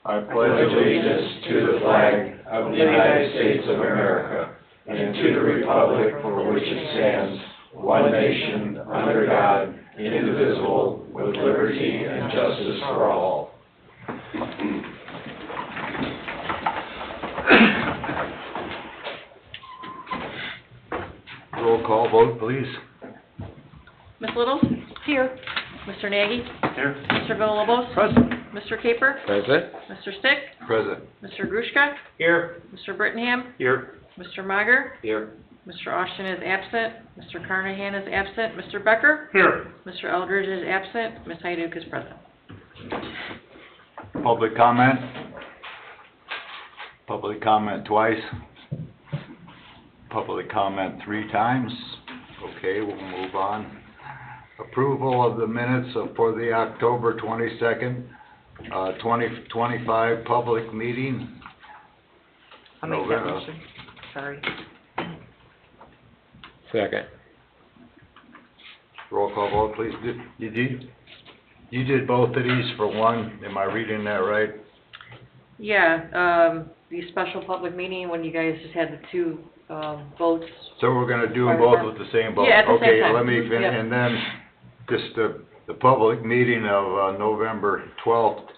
I pledge allegiance to the flag of the United States of America and to the republic for which it stands, one nation, under God, indivisible, with liberty and justice for all. Roll call vote, please. Ms. Little? Here. Mr. Nagy? Here. Mr. Villalobos? Present. Mr. Caper? Present. Mr. Stick? Present. Mr. Grushka? Here. Mr. Brittenham? Here. Mr. Mager? Here. Mr. Austin is absent. Mr. Carnahan is absent. Mr. Becker? Here. Mr. Eldridge is absent. Ms. Hyduk is present. Public comment? Public comment twice. Public comment 3 times. Okay, we'll move on. Approval of the minutes for the October 22nd, 2025 public meeting. I'll make that November. motion. Sorry. Second. Roll call vote, please. You did both of these for one, am I reading that right? Yeah, the special public meeting when you guys just had the 2 votes. So we're gonna do them both with the same vote? Yeah, at the same time. Okay, let me Mhm, finish, yep. and then just the public meeting of November 12th,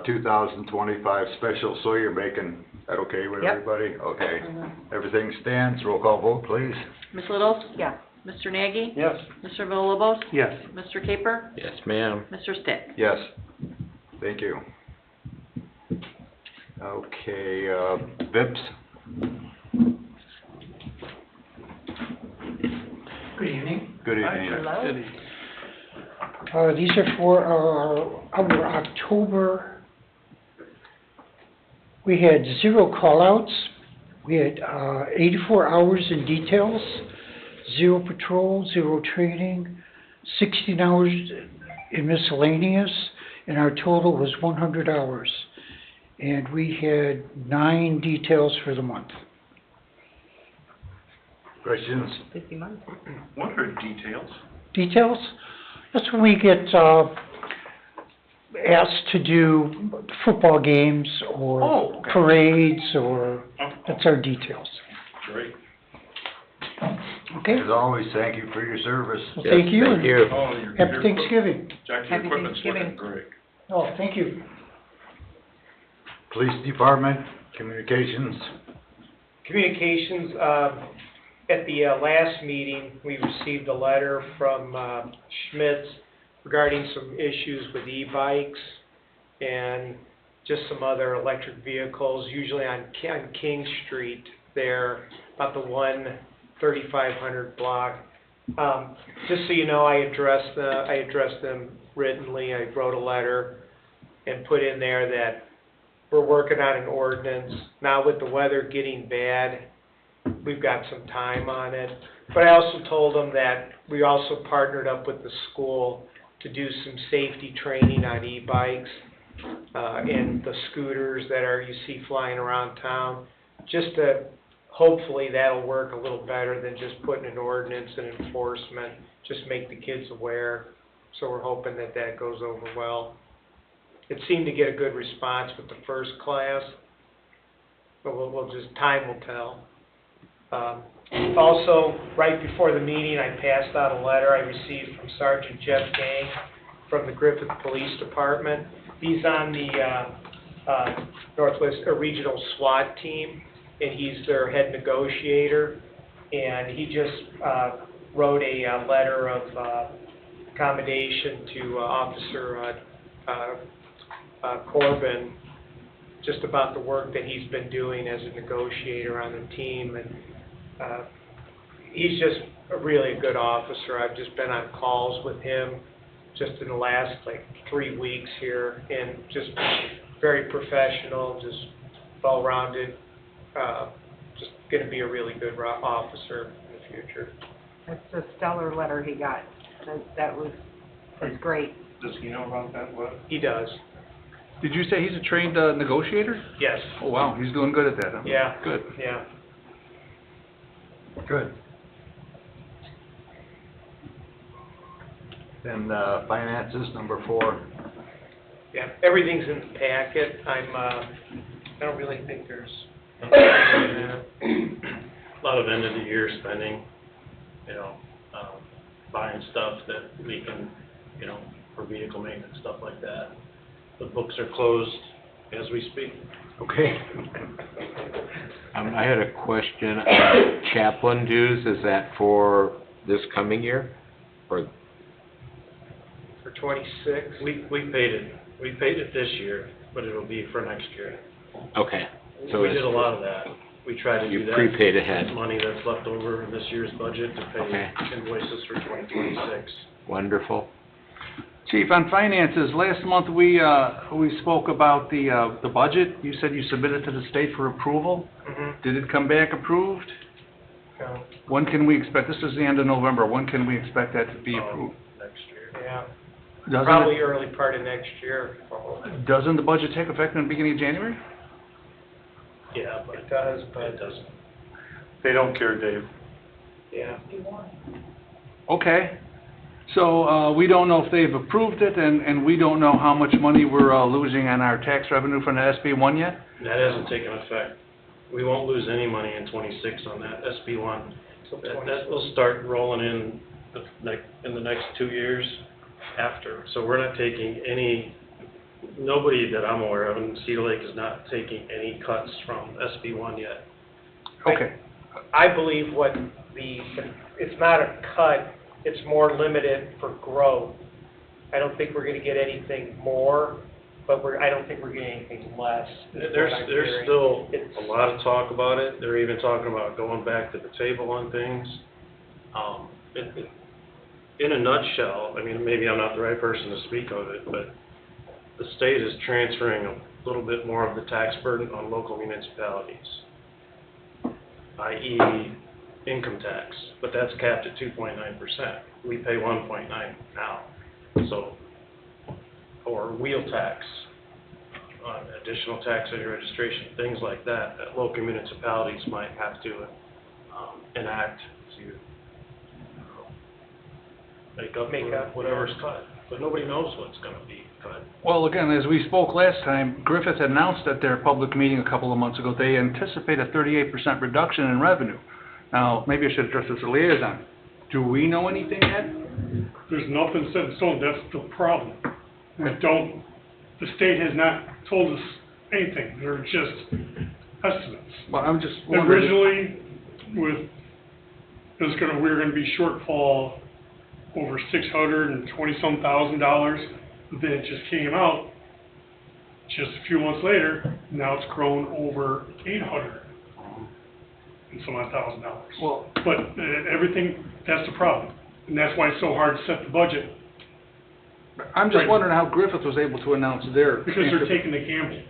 2025 special, so you're making that okay with Yep. everybody? Okay. Mhm. Everything stands, roll call vote, please. Ms. Little? Yeah. Mr. Nagy? Yes. Mr. Villalobos? Yes. Mr. Caper? Yes, ma'am. Mr. Stick? Yes. Thank you. Okay, VIPs? Good evening. Good evening. These are for our October. We had 0 callouts. We had 84 hours in details, 0 patrol, 0 training, 16 hours in miscellaneous, and our total was 100 hours. And we had 9 details for the month. Questions? What are details? Details? That's when we get asked to do football games or Oh, okay. parades, or that's our details. Great. Okay? As always, thank you for your service. Well, Yes, thank you. Thank you. Oh, Happy Thanksgiving. Jack, Happy Thanksgiving. great. Oh, thank you. Police Department, communications. Communications, at the last meeting, we received a letter from Schmitz regarding some issues with e-bikes and just some other electric vehicles, usually on King Street there, about the 3500 block. Just so you know, I addressed them writtenly. I wrote a letter and put in there that we're working on an ordinance. Now with the weather getting bad, we've got some time on it. But I also told them that we also partnered up with the school to do some safety training on e-bikes and the scooters that you see flying around town. Just to, hopefully that'll work a little better than just putting an ordinance and enforcement, just make the kids aware. So we're hoping that that goes over well. It seemed to get a good response with the first class, but time will tell. Also, right before the meeting, I passed out a letter I received from Sergeant Jeff Gang from the Griffith Police Department. He's on the Northwest Regional SWAT team, and he's their head negotiator. And he just wrote a letter of accommodation to Officer Corbin, just about the work that he's been doing as a negotiator on the team. And he's just really a good officer. I've just been on calls with him just in the last 3 weeks here, and just very professional, just well-rounded, just going to be a really good officer in the future. That's a stellar letter he got. That's great. Does he know about that letter? He does, Did you say he's a trained negotiator? yes, Oh, wow, he's doing good at that, huh? yeah, Good. yeah. Good. Then finances, number 4. Yeah, everything's in the packet. I don't really think there's. A lot of end of the year spending, you know, buying stuff that we can, you know, for vehicle maintenance, stuff like that. The books are closed as we speak. Okay. I had a question. Chaplain dues, is that for this coming year? Or, For 26. We paid it this year, but it'll be for next year. okay. So We it's- did a lot of that. We tried to do You that. prepaid ahead. Money that's left over in this year's budget to pay Okay. invoices for 2026. Wonderful. Chief, on finances, last month we spoke about the budget. You said you submitted to the state for approval. Mm-hmm. Did it come back approved? When can we expect, this is the end of November, when can we expect that to be approved? Next year. Yeah, Doesn't probably it- early part of next year. Doesn't the budget take effect in the beginning of January? Yeah, but It does, it but, doesn't. They don't care, Dave. yeah. Okay. So, we don't know if they've approved it, and we don't know how much money we're losing on our tax revenue from the SB1 yet? That hasn't taken effect. We won't lose any money in '26 on that SB1. So That will start rolling in in the next 2 years after. So we're not taking any, nobody that I'm aware of, and Cedar Lake is not taking any cuts from SB1 yet. Okay. I believe it's not a cut, it's more limited for growth. I don't think we're gonna get anything more, but I don't think we're getting anything less. is what There's I'm hearing. still It's- a lot of talk about it. They're even talking about going back to the table on things. In a nutshell, I mean, maybe I'm not the right person to speak of it, but the state is transferring a little bit more of the tax burden on local municipalities, i.e. income tax, but that's capped at 2.9%. We pay 1.9 now, so, or wheel tax, additional tax on your registration, things like that, that local municipalities might have to enact to make up for whatever's cut. But nobody knows what's gonna be cut. Well, again, as we spoke last time, Griffith announced at their public meeting a couple of months ago, they anticipate a 38% reduction in revenue. Now, maybe I should address this to liaison. Do we know anything yet? There's nothing set in stone, that's the problem. The state has not told us anything, they're just estimates. Well, I'm just wondering. Originally, we were gonna be shortfall over $620-some thousand, but then it just came out, just a few months later, now it's grown over $800 and some odd $1,000. Well, But everything, that's the problem, and that's why it's so hard to set the budget, I'm just Right. wondering how Griffith was able to announce their. because they're taking the gamble.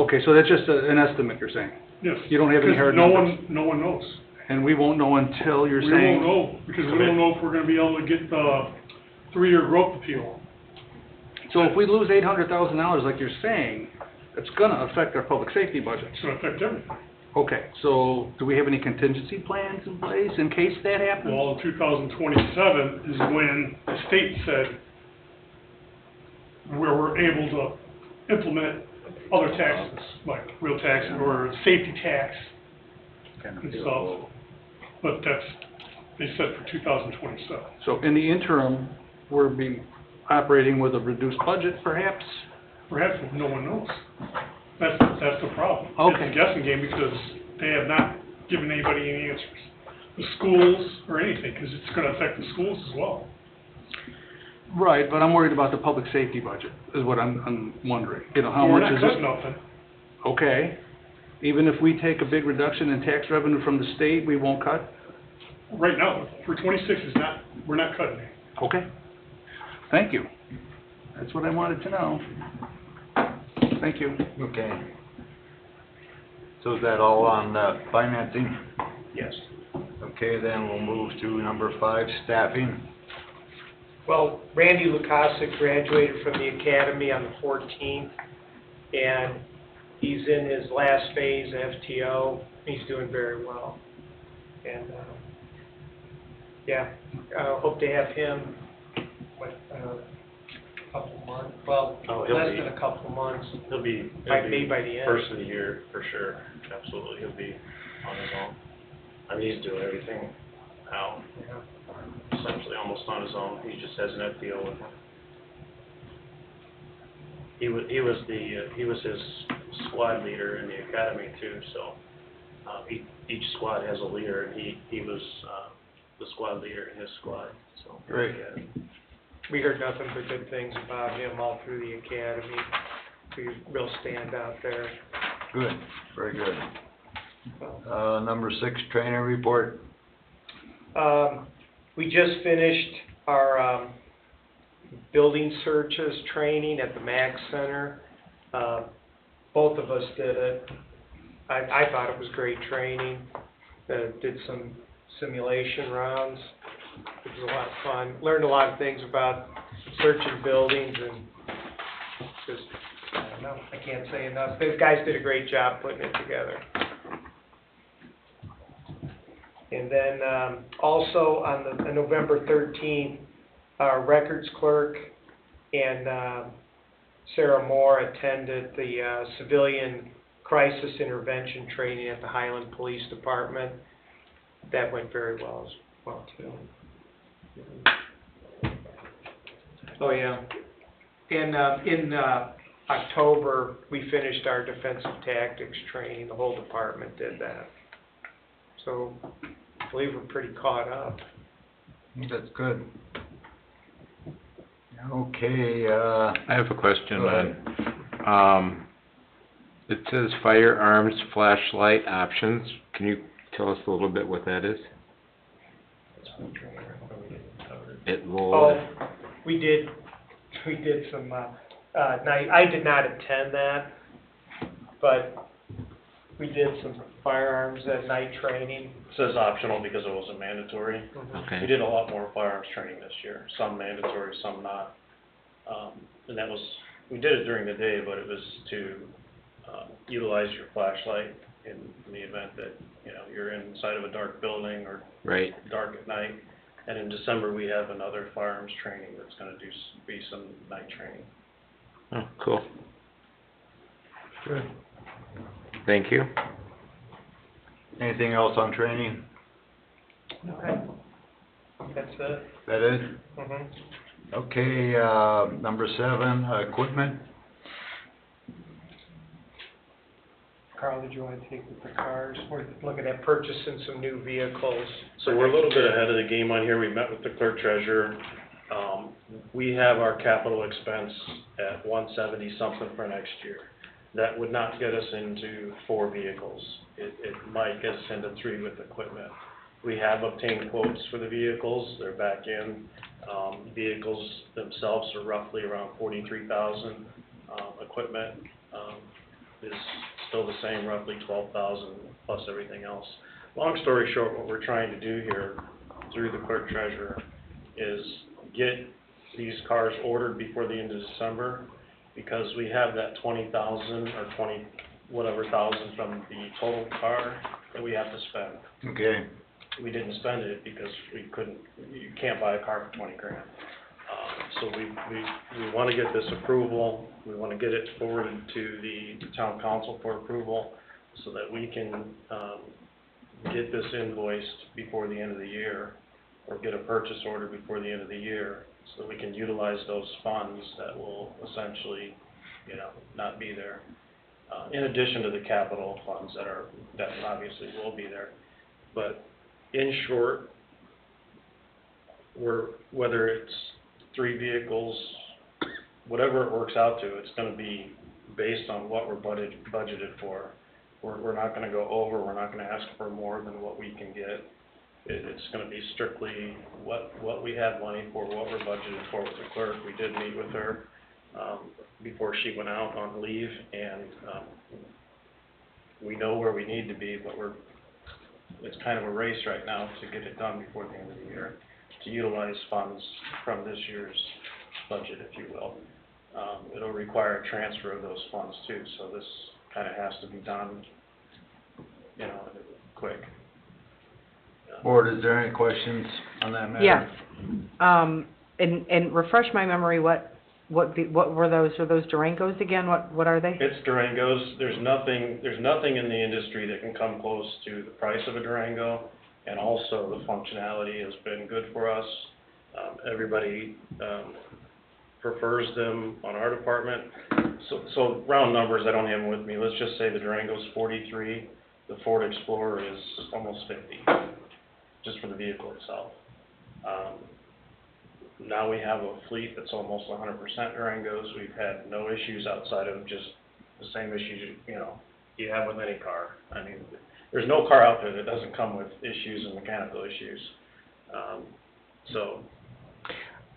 Okay, so that's just an estimate, you're saying? Yes. You don't have any hard Because numbers? no one knows. And we won't know until you're We saying? won't know, because we don't know if we're gonna be able to get the 3-year growth appeal. So if we lose $800,000 like you're saying, it's gonna affect our public safety budget. It's gonna affect everything. Okay, so do we have any contingency plans in place in case that happens? Well, in 2027 is when the state said where we're able to implement other taxes, like real tax or safety tax and stuff. But they said for 2027. So in the interim, we're operating with a reduced budget perhaps? Perhaps no one knows. That's the problem. Okay. It's a guessing game because they have not given anybody any answers. The schools or anything, because it's gonna affect the schools as well. Right, but I'm worried about the public safety budget, is what I'm wondering. You know, how We're much not is cutting it? nothing. Okay. Even if we take a big reduction in tax revenue from the state, we won't cut? Right now, for 26 we're not cutting it. Okay. Thank you. That's what I wanted to know. Thank you. Okay. So is that all on financing? Yes. Okay, then we'll move to number 5, staffing. Well, Randy Lukasik graduated from the academy on the 14th, and he's in his last phase, FTO. He's doing very well. And, hope to have him couple months, well, Oh, he'll less be- than a couple months. He'll be, Maybe by the end. first of the year, for sure, absolutely, he'll be on his own. I mean, he's doing everything now, Yeah. essentially almost on his own, he just has an FDO with him. He was his squad leader in the academy too, so, each squad has a leader, and he was, the squad leader in his squad, so. Great. yeah. We heard nothing but good things about him all through the academy. He's a real standout there. Good, very good. So, Number 6, trainer report. we just finished our, building searches training at the MAC Center. Both of us did it. I thought it was great training. Did some simulation rounds. It was a lot of fun. Learned a lot of things about searching buildings and just, I don't know, I can't say enough. Those guys did a great job putting it together. And then, also on November 13th, our records clerk and, Sarah Moore attended the, civilian crisis intervention training at the Highland Police Department. That went very well as well, too. Oh, yeah. And, in, October, we finished our defensive tactics training. The whole department did that. So, I believe we're pretty caught up. That's good. Okay, I have a question Go on, it says firearms flashlight options. Can you tell us a little bit what that is? It will, Oh, we did some, night, I did not attend that, but we did some firearms at night training. It says optional because it wasn't mandatory. We okay, did a lot more firearms training this year, some mandatory, some not. And that was, we did it during the day, but it was to, utilize your flashlight in the event that, you know, you're inside of a dark building or right, dark at night. And in December, we have another firearms training that's gonna be some night training. oh, cool, good. thank you. Anything else on training? Okay. That's it. That it? Mhm. Okay, number 7, equipment. Carl, did you want to take with the cars? We're looking at purchasing some new vehicles. So we're a little bit ahead of the game on here. We met with the clerk treasurer. We have our capital expense at 170 something for next year. That would not get us into 4 vehicles. It might get us into 3 with equipment. We have obtained quotes for the vehicles. They're back in. Vehicles themselves are roughly around 43,000. Equipment, is still the same, roughly 12,000 plus everything else. Long story short, what we're trying to do here through the clerk treasurer is get these cars ordered before the end of December, because we have that 20,000 or 20 whatever thousand from the total car that we have to spend. Okay, We didn't spend it because we couldn't, you can't buy a car for 20 grand. So we want to get this approval, we want to get it forwarded to the town council for approval so that we can, get this invoiced before the end of the year, or get a purchase order before the end of the year, so that we can utilize those funds that will essentially, you know, not be there. In addition to the capital funds that obviously will be there. But in short, whether it's 3 vehicles, whatever it works out to, it's gonna be based on what we're budgeted for. We're not gonna go over, we're not gonna ask for more than what we can get. It's gonna be strictly what we have money for, what we're budgeted for with the clerk. We did meet with her, before she went out on leave, and, we know where we need to be, but it's kind of a race right now to get it done before the end of the year, to utilize funds from this year's budget, if you will. It'll require a transfer of those funds too, so this kind of has to be done, you know, quick. board, is there any questions on that matter? Yes. And refresh my memory, what what were those? Are those Durangos again? What are they? It's Durangos. There's nothing in the industry that can come close to the price of a Durango, and also the functionality has been good for us. Everybody, prefers them on our department. So round numbers, I don't have them with me. Let's just say the Durango's 43, the Ford Explorer is almost 50, just for the vehicle itself. Now we have a fleet that's almost 100% Durangos. We've had no issues outside of just the same issues, you have with any car. I mean, there's no car out there that doesn't come with issues and mechanical issues.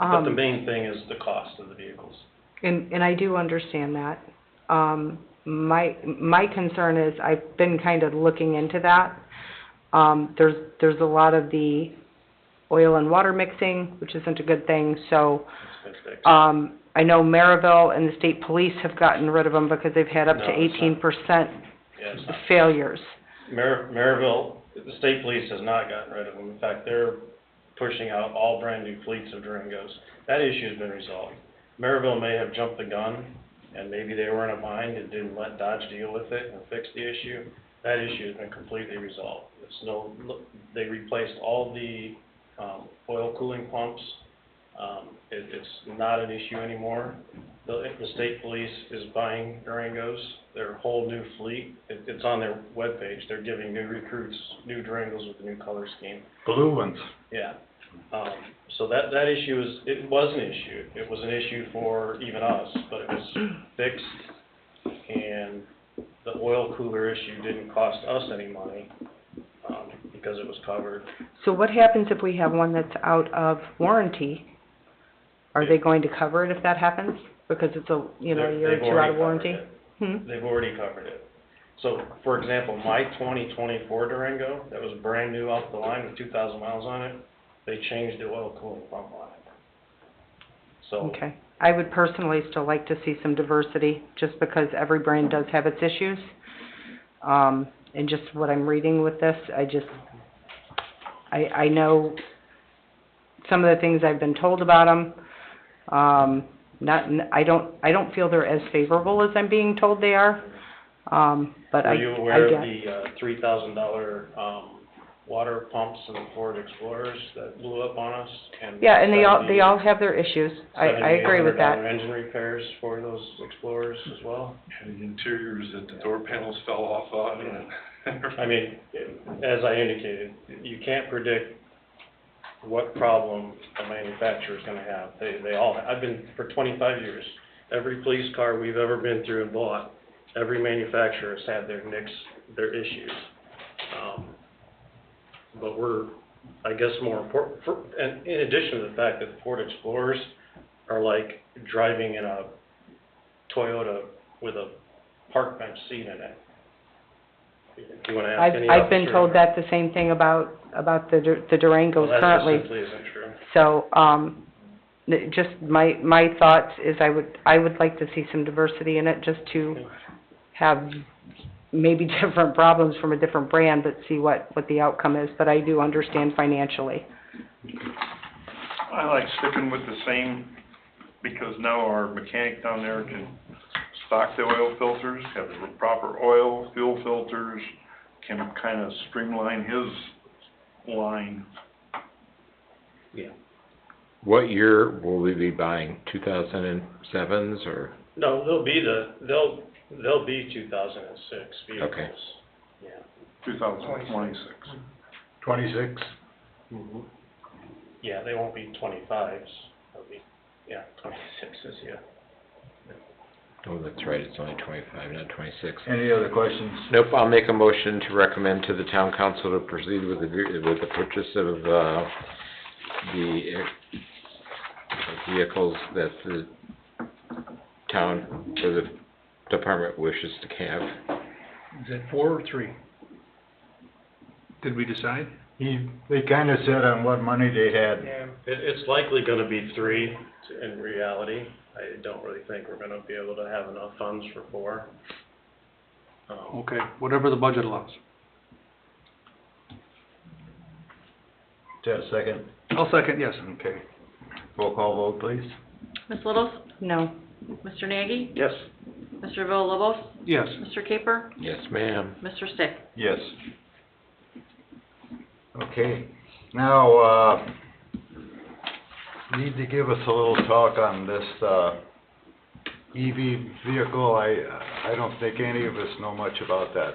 But the main thing is the cost of the vehicles. And I do understand that. My concern is, I've been kind of looking into that. There's a lot of the oil and water mixing, which isn't a good thing, so, It's been fixed. I know Maryville and the state police have gotten rid of them because they've had up to No, it's not. 18% Yeah, it's not. failures. Maryville, the state police has not gotten rid of them. In fact, they're pushing out all brand-new fleets of Durangos. That issue's been resolved. Maryville may have jumped the gun, and maybe they were in a bind and didn't let Dodge deal with it and fix the issue. That issue has been completely resolved. They replaced all the oil cooling pumps. It's not an issue anymore. The state police is buying Durangos, their whole new fleet. It's on their webpage. They're giving new recruits new Durangos with the new color scheme. Blue ones. Yeah. So that issue it was an issue. It was an issue for even us, but it was fixed, and the oil cooler issue didn't cost us any money, because it was covered. So what happens if we have one that's out of warranty? Are they going to cover it if that happens? Because it's a year or They've two already out of warranty? covered it. They've already covered it. So, for example, my 2024 Durango, that was brand new off the line with 2,000 miles on it, they changed the oil cooling pump on it. So, Okay. I would personally still like to see some diversity, just because every brand does have its issues. And just what I'm reading with this, I know some of the things I've been told about them. I don't feel they're as favorable as I'm being told they are. But were you aware of get- the $3,000 water pumps in the Ford Explorers that blew up on us? Yeah, and they all have their issues. I agree with that. $7,800 engine repairs for those Explorers as well. And the interiors that the door panels fell off on. I mean, as I indicated, you can't predict what problem a manufacturer's gonna have. I've been for 25 years, every police car we've ever been through and bought, every manufacturer has had their nicks, their issues. But we're, I guess, more important, and in addition to the fact that the Ford Explorers are like driving in a Toyota with a park bench seat in it. Do you wanna ask any I've been officer? told that the same thing about the Durangos Well, currently. that just simply isn't true. So, just my thoughts is I would like to see some diversity in it, just to have maybe different problems from a different brand, but see what the outcome is. But I do understand financially. I like sticking with the same, because now our mechanic down there can stock the oil filters, have the proper oil, fuel filters, can kind of streamline his line. Yeah. What year will we be buying, 2007s or? No, they'll be 2006 vehicles. Okay. Yeah. 2026. 26? Mm-hmm. Yeah, they won't be 25s. They'll be, 26s, yeah. Oh, that's right, it's only 25, not 26. Any other questions? Nope, I'll make a motion to recommend to the town council to proceed with the purchase of, the vehicles that the town, or the department wishes to have. Is it 4 or 3? Did we decide? They kinda said on what money they had. Yeah. It's likely gonna be 3 in reality. I don't really think we're gonna be able to have enough funds for 4. Okay, whatever the budget allows. Is that a second? I'll second, yes. Okay. Roll call vote, please. Ms. Littles? No. Mr. Nagy? Yes. Mr. Villalobos? Yes. Mr. Caper? Yes, ma'am. Mr. Stick? Yes. Okay, now, need to give us a little talk on this, EV vehicle. I don't think any of us know much about that.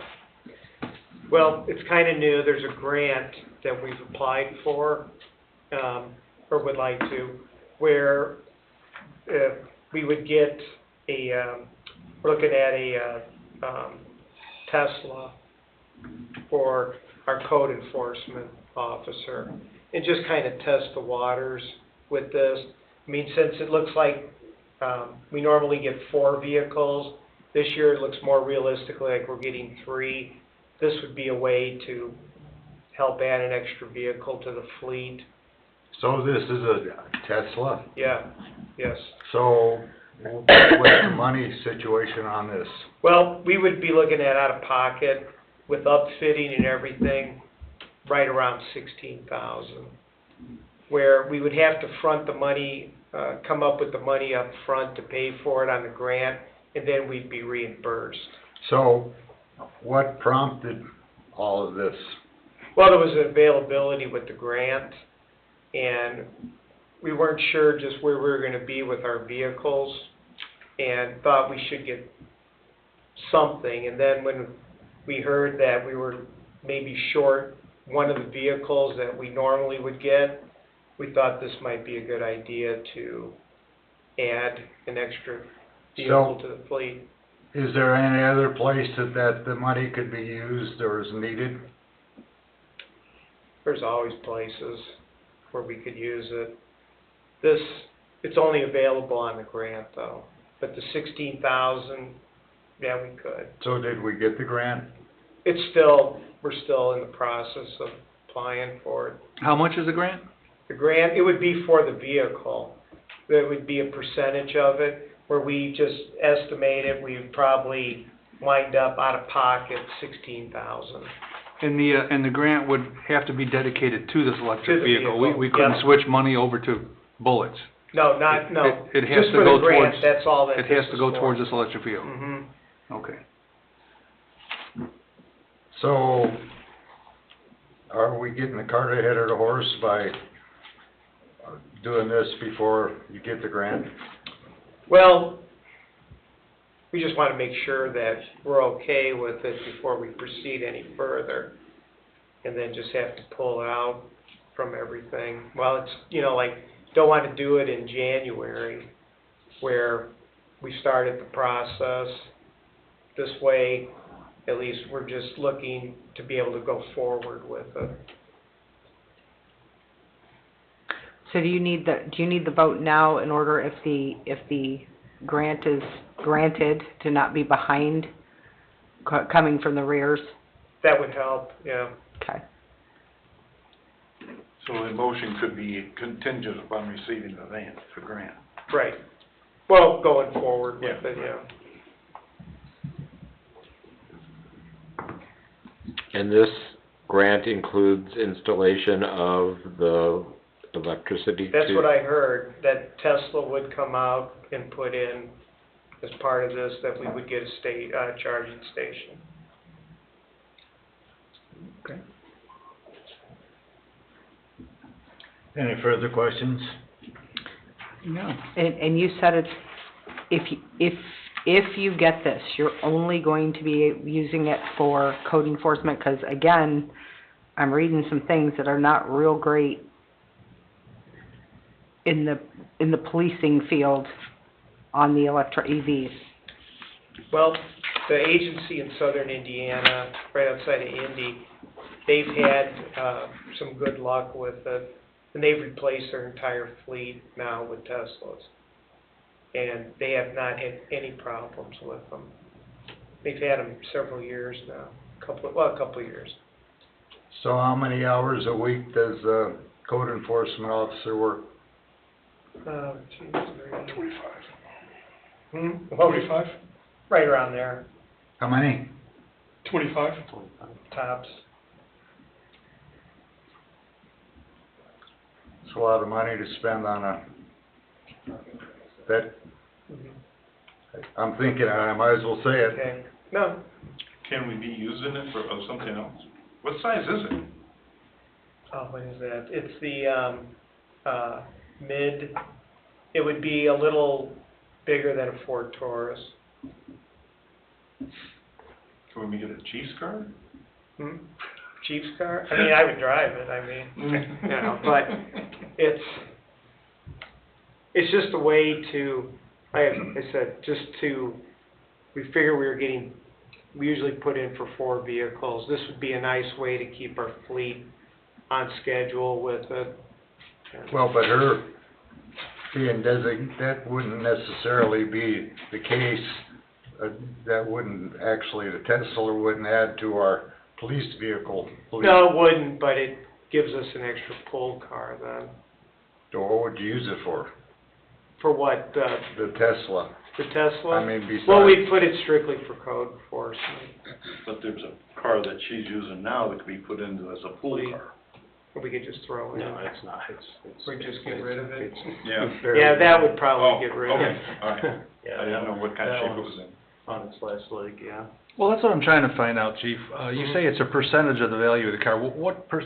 Well, it's kind of new. There's a grant that we've applied for, or would like to, where we would get we're looking at a Tesla for our code enforcement officer, and just kind of test the waters with this. I mean, since it looks like we normally get 4 vehicles, this year it looks more realistically like we're getting 3. This would be a way to help add an extra vehicle to the fleet. So this is a Tesla? Yeah, yes. So, what's the money situation on this? Well, we would be looking at out of pocket with upfitting and everything, right around 16,000. Where we would have to front the money, come up with the money up front to pay for it on the grant, and then we'd be reimbursed. So, what prompted all of this? Well, there was an availability with the grant, and we weren't sure just where we were gonna be with our vehicles, and thought we should get something. And then when we heard that we were maybe short one of the vehicles that we normally would get, we thought this might be a good idea to add an extra vehicle to the fleet. Is there any other place that the money could be used or is needed? There's always places where we could use it. It's only available on the grant though, but the 16,000, yeah, we could. So did we get the grant? We're still in the process of applying for it. How much is the grant? The grant, it would be for the vehicle. There would be a percentage of it, where we just estimated we would probably wind up out of pocket 16,000. And the grant would have to be dedicated to this To electric the vehicle. vehicle, We couldn't yeah. switch money over to bullets. No, It has just to for go the grant, towards, that's all that it has this to is go for. towards this electric vehicle. Mhm. Okay. So, are we getting the cart ahead of the horse by doing this before you get the grant? Well, we just want to make sure that we're okay with it before we proceed any further, and then just have to pull it out from everything. Well, it's, like, don't want to do it in January, where we started the process. This way, at least we're just looking to be able to go forward with it. So do you need the vote now in order, if the grant is granted, to not be behind, coming from the rears? That would help, yeah. Okay. So the motion could be contingent upon receiving the grant. Right. Well, going forward with Yeah. it, yeah. And this grant includes installation of the electricity That's to- what I heard, that Tesla would come out and put in, as part of this, that we would get a charging station. Any further questions? No. And you said if you get this, you're only going to be using it for code enforcement, because again, I'm reading some things that are not real great in the policing field on the EVs. Well, the agency in southern Indiana, right outside of Indy, they've had some good luck with it, and they've replaced their entire fleet now with Teslas. And they have not had any problems with them. They've had them several years now, a couple of years. So how many hours a week does the code enforcement officer work? 25. 25? Right around there, How many? 25? tops. It's a lot of money to spend on that, Mhm. I'm thinking, I might as well say it. Okay, no, Can we be using it for, something else? What size is it? oh, what is that? It's the, it would be a little bigger than a Ford Taurus. Can we get a Chiefs car? Hmm? Chief's car? I mean, I would drive it, I mean, you know, but it's just a way to, like I said, we figure we usually put in for 4 vehicles. This would be a nice way to keep our fleet on schedule with it. Well, but her being that wouldn't necessarily be the case. That wouldn't, actually, the Tesla wouldn't add to our police vehicle. No, it wouldn't, but it gives us an extra pull car then. So what would you use it for? For what, The Tesla? the Tesla? I mean, besides. Well, we put it strictly for code enforcement. But there's a car that she's using now that could be put into as a pool car. We could just throw it in. No, it's not, We just get rid of it? Yeah. Yeah, that would Oh, probably get rid of it. okay, all right. I didn't know what kind of shape it was in. On its last leg, yeah. Well, that's what I'm trying to find out, Chief. You say it's a percentage of the value of the car. What are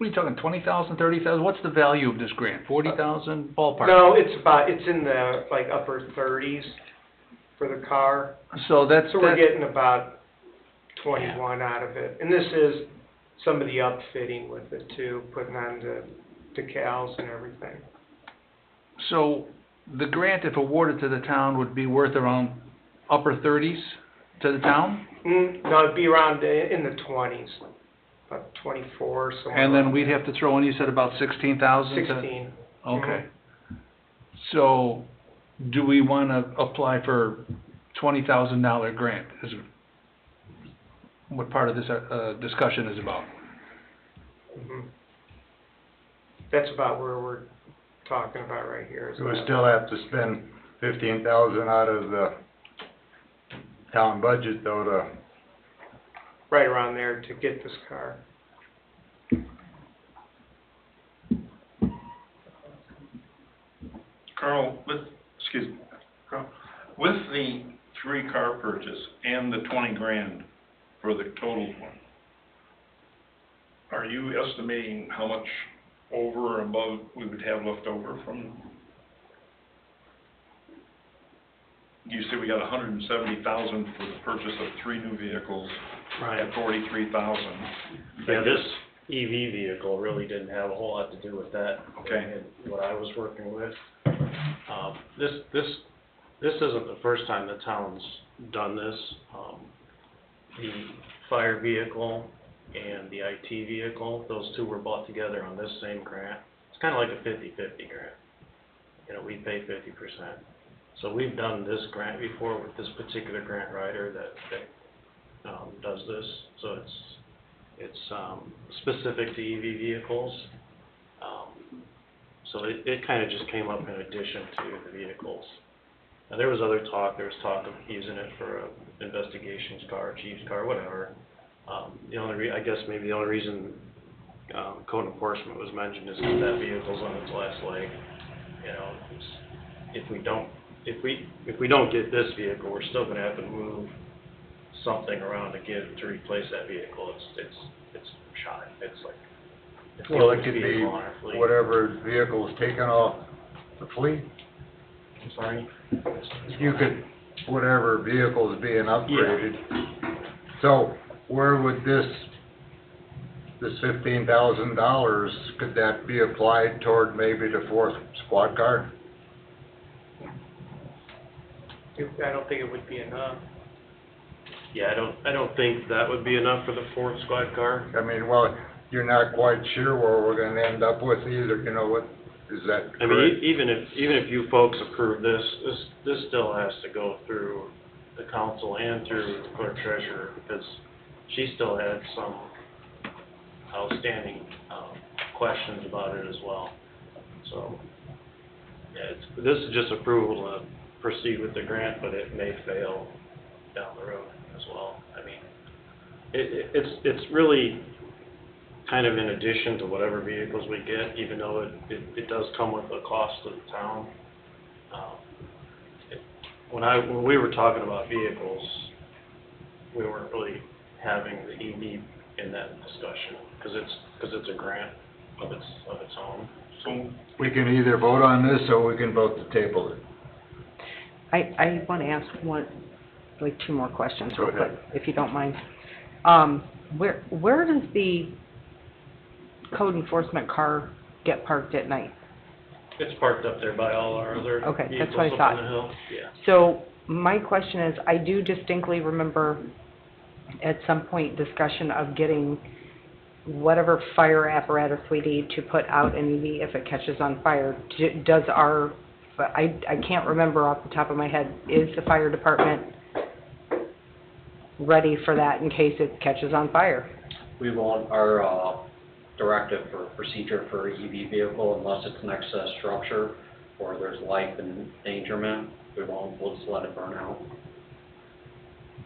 you talking, 20,000, 30,000? What's the value of this grant? 40,000 ballpark? No, it's in the, like, upper 30s for the car. So that's, So we're getting about 21 out of it. And this is some of the upfitting with it too, putting on the decals and everything. so the grant, if awarded to the town, would be worth around upper 30s to the town? No, it'd be around in the 20s, about 24, somewhere. And then around we'd there. have to throw in, you said about 16,000 to? 16. Okay. So, do we wanna apply for $20,000 grant, is what part of this, discussion is about? Mhm. That's about where we're talking about right here. is So we about- still have to spend 15,000 out of the town budget though to, Right around there to get this car. Carl, Carl, with the 3-car purchase and the 20 grand for the total one, are you estimating how much over or above we would have left over from? You said we got 170,000 for the purchase of 3 new vehicles at 43,000. Yeah, this EV vehicle really didn't have a whole lot to do with that. Okay. And what I was working with. This isn't the first time the town's done this. The fire vehicle and the IT vehicle, those two were bought together on this same grant. It's kinda like a 50-50 grant. You know, we pay 50%. So we've done this grant before with this particular grant writer that does this. So it's specific to EV vehicles. So it kind of just came up in addition to the vehicles. Now, there was talk of using it for a investigations car, chief's car, whatever. I guess maybe the only reason code enforcement was mentioned is because that vehicle's on its last leg. You know, if we don't get this vehicle, we're still gonna have to move something around to replace that vehicle. It's shot. It's like it's the well, it oldest could be vehicle on our fleet. whatever vehicle's taken off the fleet. I'm sorry? You could, whatever vehicle's being upgraded. So where would this $15,000, could that be applied toward maybe the 4th squad car? I don't think it would be enough. Yeah, I don't think that would be enough for the 4th squad car. I mean, well, you're not quite sure where we're gonna end up with either, you know, what, is that I correct? mean, even if you folks approve this still has to go through the council and through the clerk treasurer, because she still had some outstanding, questions about it as well. So, yeah, this is just approval to proceed with the grant, but it may fail down the road as well. I mean, it's really kind of in addition to whatever vehicles we get, even though it does come with a cost to the town. when we were talking about vehicles, we weren't really having the EV in that discussion, cause it's a grant of its own. So, We can either vote on this or we can vote to table it. I wanna ask two more questions Go real quick, ahead. if you don't mind. Where does the code enforcement car get parked at night? It's parked up there by all our other Okay, that's vehicles what I up thought. on the hill, yeah. So, my question is, I do distinctly remember at some point discussion of getting whatever fire apparatus we need to put out an EV if it catches on fire. Does our, I can't remember off the top of my head, is the fire department ready for that in case it catches on fire? We won't, our directive for procedure for EV vehicle, unless it's next to a structure or there's life endangerment, we'll just let it burn out.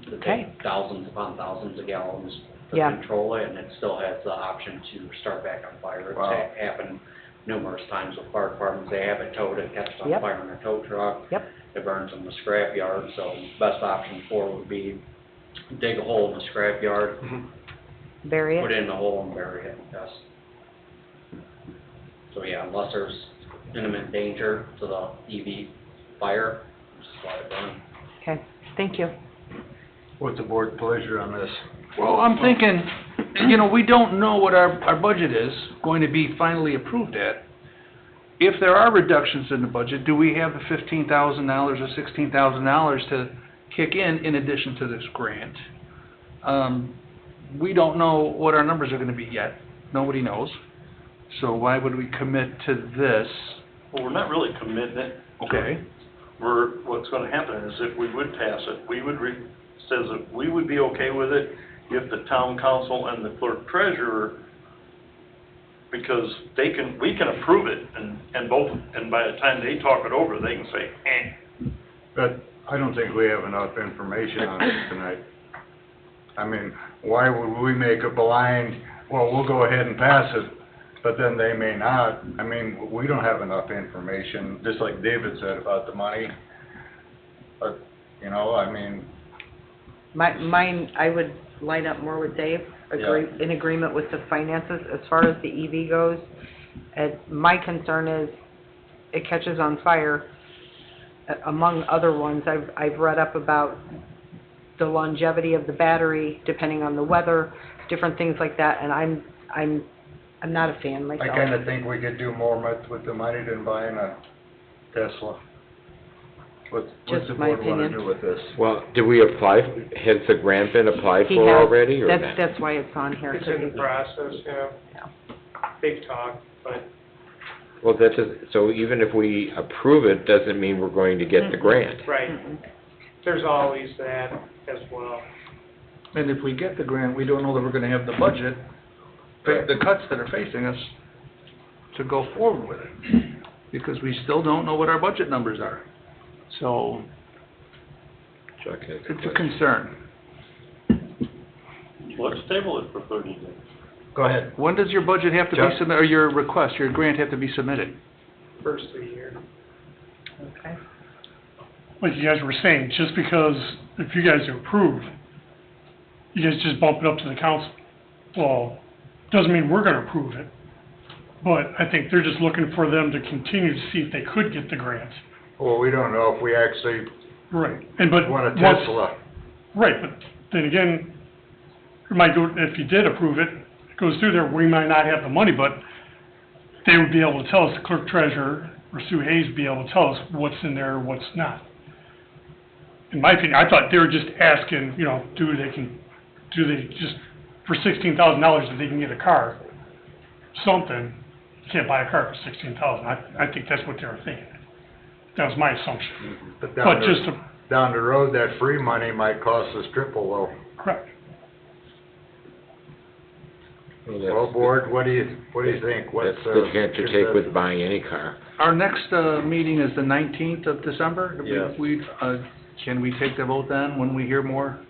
It Okay. takes thousands upon thousands of gallons to Yeah. control it, and it still has the option to start back on fire. It's Wow. happened numerous times with fire departments, they have it towed, it catches on Yep. fire in their tow truck. Yep. It burns in the scrap yard, so best option for it would be dig a hole in the scrap yard, Bury put it? it in a hole and bury it, yes. So yeah, unless there's imminent danger to the EV fire, just let it burn. Okay, thank you. What's the board's pleasure on this? Well, I'm thinking, we don't know what our budget is going to be finally approved at. If there are reductions in the budget, do we have the $15,000 or $16,000 to kick in addition to this grant? We don't know what our numbers are gonna be yet. Nobody knows. So why would we commit to this? well, we're not really committing it. Okay, What's gonna happen is if we would pass it, says that we would be okay with it if the town council and the clerk treasurer, because we can approve it and by the time they talk it over, they can say, But I don't think we have enough information on this tonight. I mean, why would we make a blind, well, we'll go ahead and pass it, but then they may not. I mean, we don't have enough information, just like David said about the money. But, I mean, Mine, I would line up more with Dave, in agreement with the finances. As far as the EV goes, my concern is it catches on fire. Among other ones, I've read up about the longevity of the battery, depending on the weather, different things like that, and I'm not a fan I myself. kinda think we could do more with the money than buying a Tesla. What's Just the my board wanna opinion. do with this? Well, did we apply, has the grant been applied He for has. already, or not? That's why it's on here. It's in the process, yeah. They've talked, but Well, so even if we approve it, doesn't mean we're going to get the grant. right, Mm-mm. there's always that as well. and if we get the grant, we don't know that we're gonna have the budget, the cuts that are facing us, to go forward with it. Because we still don't know what our budget numbers are. So, Chuck has a it's a question. concern. let's table it for 30 days. Go ahead. When does your budget have to be Chuck? submitted, or your request, your grant have to be submitted? First of the year. Okay. Like you guys were saying, just because if you guys approve, you guys just bump it up to the council. Well, doesn't mean we're gonna approve it, but I think they're just looking for them to continue to see if they could get the grant. Well, we don't know if we actually Right, but want a once- Tesla. Right, but then again, it might go, if you did approve it, it goes through there, we might not have the money, but they would be able to tell us, the clerk treasurer or Sue Hayes would be able to tell us what's in there and what's not. In my opinion, I thought they were just asking, do they just, for $16,000 if they can get a car, something, you can't buy a car for $16,000. I think that's what they were thinking. That was my assumption. But But just down the road, that free money might cost us triple though. correct. Well, board, what do you think? What's, That's the chance you take with buying any car. Our next, meeting is the 19th of December. Yes. Can we take the vote then, when we hear more?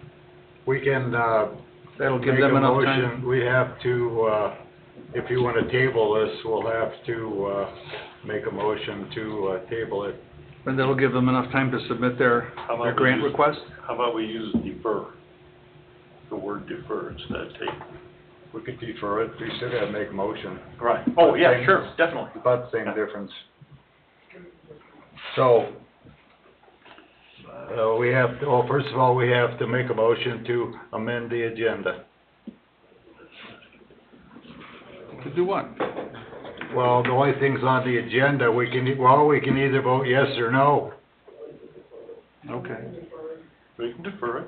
We can, That'll give make them a enough time. motion. We have to, if you wanna table this, we'll have to, make a motion to, table it And that'll give them enough time to submit their How about we grant use- request? How about we use defer? The word defer instead of take. We could defer it, we still gotta make a motion. Right. Oh, yeah, Same- sure, definitely. About the same difference. So, we have, well, first of all, we have to make a motion to amend the agenda. To do what? Well, the only things on the agenda, we can either vote yes or no. Okay. We can defer it.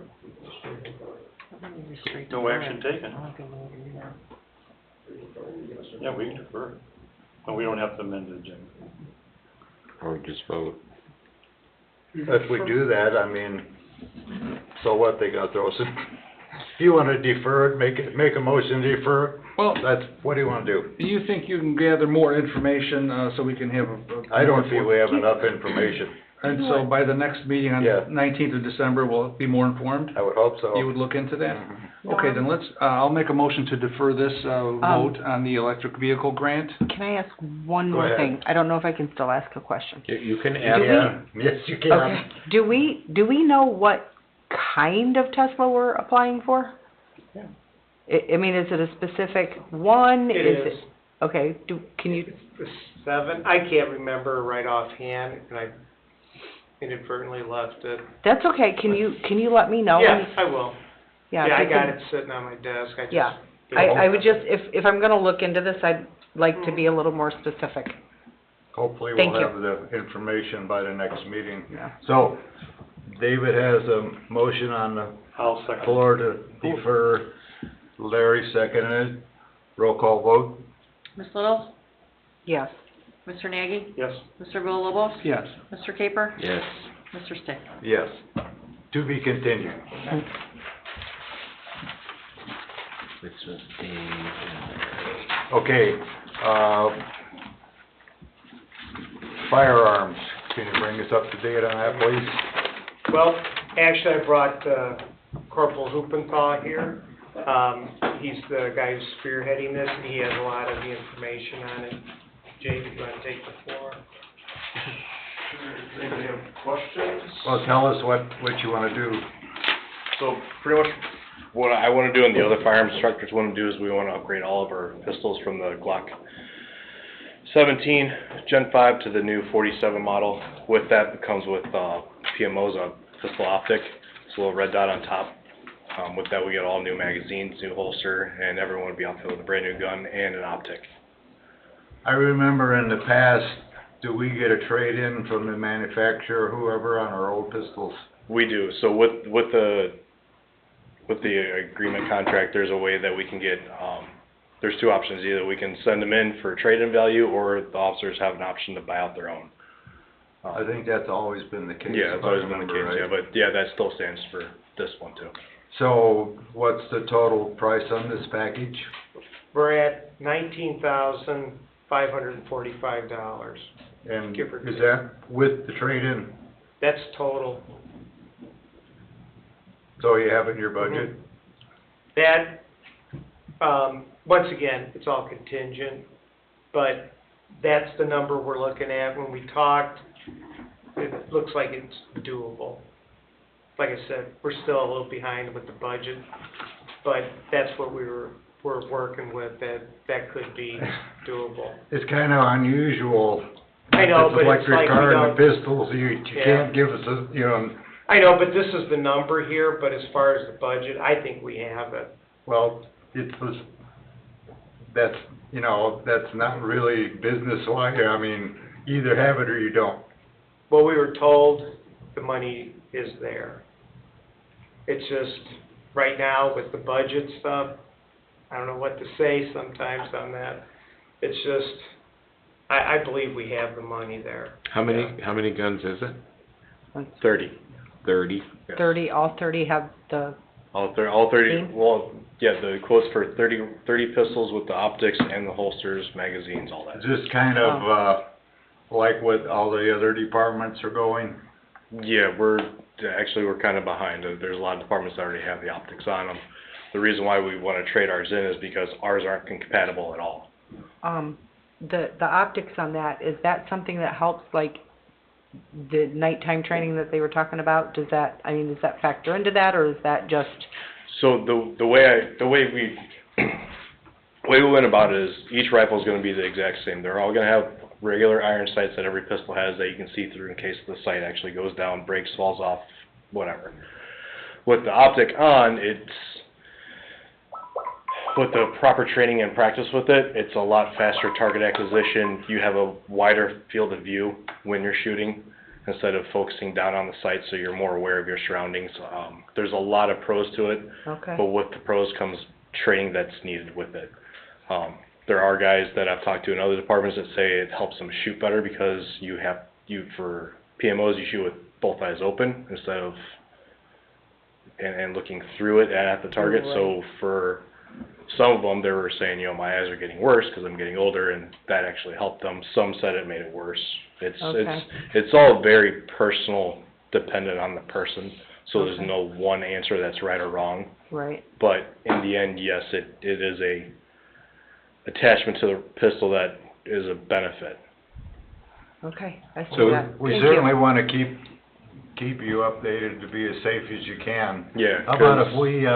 No action taken. Yeah, we can defer it. And we don't have to amend the agenda. Or just vote. If we do that, I mean, so what, they gotta throw some, if you wanna defer it, make a motion to defer it, Well, what do you wanna do? do you think you can gather more information, so we can have a... I don't feel we have enough information. And so by the next meeting on Yeah. the 19th of December, we'll be more informed? I would hope so. You would look into that? Mhm. Okay, then let's, I'll make a motion to defer this, vote on the electric vehicle grant. Can I ask one Go more ahead. thing? I don't know if I can still ask a question. You can add Yeah, yes, you can. Okay. Do we know what kind of Tesla we're applying for? Yeah. I mean, is it a specific one? It is. Okay, can you, It's the 7, I can't remember right offhand, and I inadvertently left it. that's okay, can you let me know? Yeah, I will. Yeah, Yeah, I if you got can- it sitting on my desk, I just. Yeah. I would just, if I'm gonna look into this, I'd like to be a little more specific. Hopefully Thank we'll you. have the information by the next meeting. Yeah. So, David has a motion on the I'll second. floor to defer. Larry seconded. Roll call vote? Ms. Little? Yes. Mr. Nagy? Yes. Mr. Villalobos? Yes. Mr. Caper? yes. Mr. Stick? Yes. To be continued. This was Dave and Okay, firearms, can you bring us up to date on that, please? Well, actually, I brought Corporal Hoopenthal here. He's the guy who's spearheading this, and he has a lot of the information on it. Jake, you want to take the floor? Anybody have questions? Well, tell us what you wanna do. So pretty much what I want to do and the other firearms instructors want to do is we want to upgrade all of our pistols from the Glock 17 Gen 5 to the new 47 model. With that comes with PMO's pistol optic. It's a little red dot on top. With that we get all new magazines, new holster, and everyone would be outfitted with a brand new gun and an optic. I remember in the past, do we get a trade-in from the manufacturer, whoever, on our old pistols? We do. So with the agreement contract, there's a way that we can get, there's two options. Either we can send them in for trade-in value, or the officers have an option to buy out their own. I think that's always been the case. Yeah, if that's I always been the remember case, yeah, right. but yeah, that still stands for this one too. So, what's the total price on this package? We're at $19,545. And Give or is take. that with the trade-in? That's total. So you have it in your budget? That, once again, it's all contingent, but that's the number we're looking at. When we talked, it looks like it's doable. Like I said, we're still a little behind with the budget, but that's what we're working with, that could be doable. It's kinda unusual. I know, This but it's electric like we car and don't- the pistols, you Yeah. can't give us a, you know, I know, but this is the number here, but as far as the budget, I think we have it. well, it was, that's, you know, that's not really business-wise, I mean, either have it or you don't. Well, we were told the money is there. It's just, right now with the budget stuff, I don't know what to say sometimes on that. It's just, I believe we have the money there. How many guns is it? 30. 30? 30, all 30 have the, All 30, Team? well, yeah, the quotes for 30 pistols with the optics and the holsters, magazines, all that. Just kind of, like what all the other departments are going. Yeah, we're kind of behind. There's a lot of departments that already have the optics on them. The reason why we want to trade ours in is because ours aren't compatible at all. the optics on that, is that something that helps, like, the nighttime training that they were talking about, does that, I mean, does that factor into that, or is that just, So the way we went about it is each rifle is gonna be the exact same. They're all gonna have regular iron sights that every pistol has that you can see through in case the sight actually goes down, breaks, falls off, whatever. With the optic on, with the proper training and practice with it, it's a lot faster target acquisition. You have a wider field of view when you're shooting instead of focusing down on the sight, so you're more aware of your surroundings. There's a lot of pros to it, okay, but with the pros comes training that's needed with it. There are guys that I've talked to in other departments that say it helps them shoot better because for PMOs, you shoot with both eyes open instead of, and looking through it at the target. So for some of them, they were saying, my eyes are getting worse because I'm getting older, and that actually helped them. Some said it made it worse. It's all very personal, dependent on the person. So there's no one answer that's right or wrong. right, But in the end, yes, it is a attachment to the pistol that is a benefit. okay, I see So that. we Thank certainly you. wanna keep you updated to be as safe as you can. Yeah. How about if we,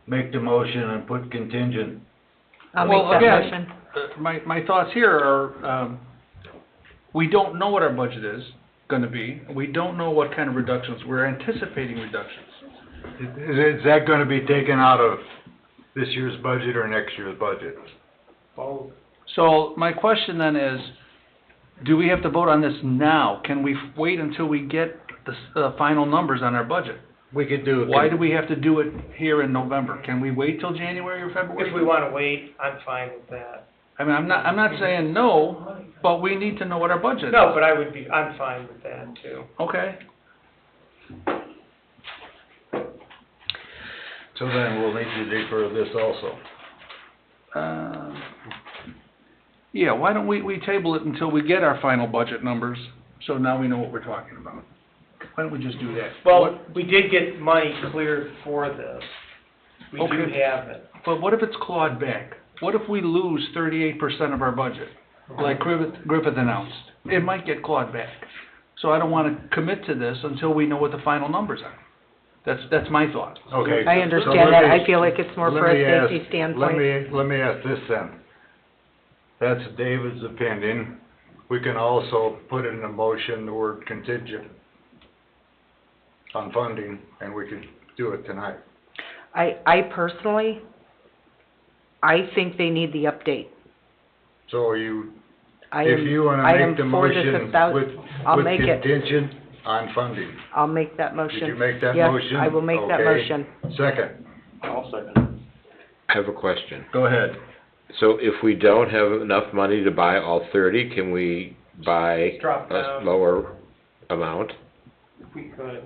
make the motion and put contingent? I'll Well, make that again, motion. My thoughts here are, we don't know what our budget is gonna be. We don't know what kind of reductions. We're anticipating reductions. Is that gonna be taken out of this year's budget or next year's budget? Both. So my question then is, do we have to vote on this now? Can we wait until we get the final numbers on our budget? We could do. Why do we have to do it here in November? Can we wait till January or February? If we wanna wait, I'm fine with that. I mean, I'm not saying no, but we need to know what our budget is. No, but I'm fine with that too. Okay. So then we'll need to defer this also. Yeah, why don't we table it until we get our final budget numbers, so now we know what we're talking about? Why don't we just do that? Well, we did get money cleared for this. We do Okay. have it. But what if it's clawed back? What if we lose 38% of our budget, like Griffith announced? It might get clawed back. So I don't wanna commit to this until we know what the final numbers are. That's my thought. Okay. I so understand let that. me- I feel like it's more let for a me ask- safety standpoint. Let me ask this then. That's David's opinion. We can also put in the motion the word contingent on funding, and we could do it tonight. I personally, I think they need the update. So I if am, you wanna I am make the for this motion without, I'll with make it. contingent on funding. I'll make that motion. Did you make that Yes, motion? I will make that Okay. motion. Second, I'll second. I have a question. go ahead. So if we don't have enough money to buy all 30, can we buy Drop a down. lower amount? If we could.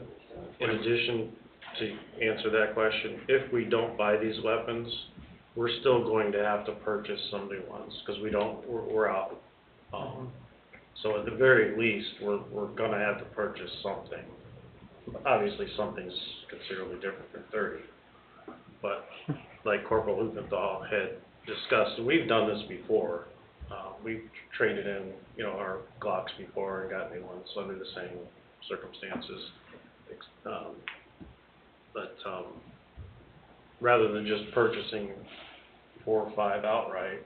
In addition, to answer that question, if we don't buy these weapons, we're still going to have to purchase some new ones, because we're out. So at the very least, we're gonna have to purchase something. Obviously, something's considerably different than 30. But like Corporal Lupenthal had discussed, and we've done this before. We've traded in, our Glocks before and got new ones under the same circumstances. Rather than just purchasing 4 or 5 outright,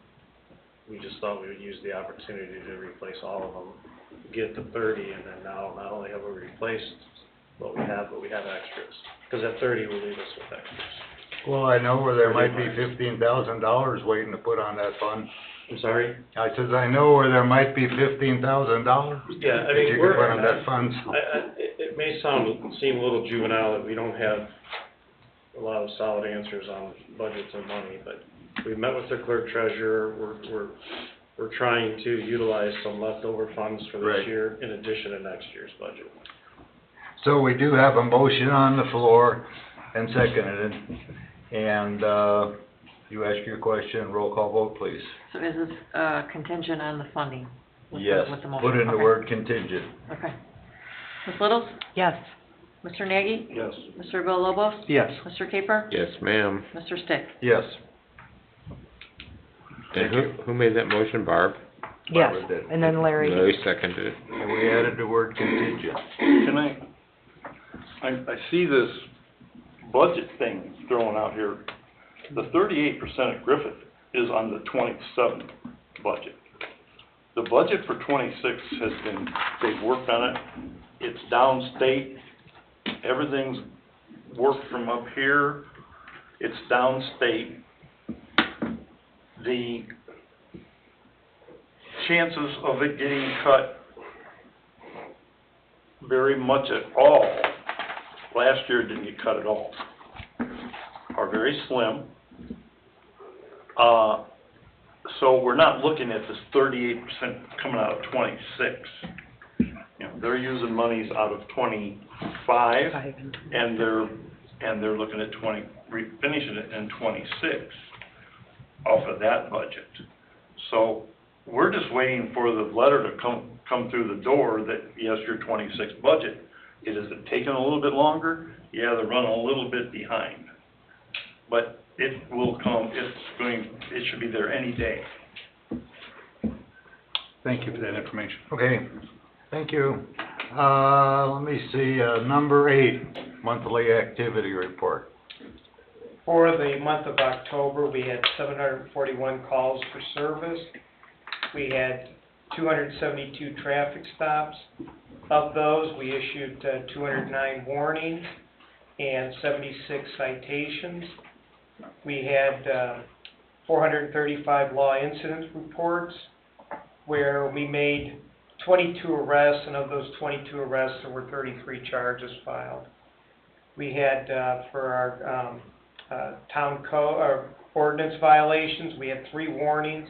we just thought we would use the opportunity to replace all of them, get to 30, and then now not only have we replaced what we have, but we have extras. Because at 30 will leave us with extras. Well, I know where there might be $15,000 waiting to put on that fund. I'm sorry? I says, I know where there might be $15,000. Yeah, I that mean, you we're, could put on that fund. it may seem a little juvenile that we don't have a lot of solid answers on budgets and money, but we met with the clerk treasurer. We're trying to utilize some leftover funds for this Right. year in addition to next year's budget. So we do have a motion on the floor and seconded, and, you ask your question, roll call vote, please. So is this, contingent on the funding? with the- Yes, with the motion? put in the Okay. word contingent. Okay. Ms. Littles? Yes. Mr. Nagy? Yes. Mr. Villalobos? Yes. Mr. Caper? Yes, ma'am. Mr. Stick? Yes. And who made that motion, Barb? Yes, Barbara did. and then Larry. Larry seconded it. And we added the word contingent. Can I see this budget thing thrown out here. The 38% at Griffith is on the 27 budget. The budget for 26 has been, they've worked on it. It's downstate. Everything's worked from up here. It's downstate. The chances of it getting cut very much at all, last year it didn't get cut at all, are very slim. So we're not looking at this 38% coming out of 26. You know, they're using monies out of 25, and they're looking at finishing it in 26 off of that budget. So we're just waiting for the letter to come through the door that, yes, your 26 budget. It has taken a little bit longer. Yeah, they're running a little bit behind. But it will come, it should be there any day. Thank you for that information. Okay, thank you. Let me see, number 8, monthly activity report. For the month of October, we had 741 calls for service. We had 272 traffic stops. Of those, we issued 209 warnings and 76 citations. We had 435 law incident reports, where we made 22 arrests, and of those 22 arrests, there were 33 charges filed. We had, for our town code, or ordinance violations, we had 3 warnings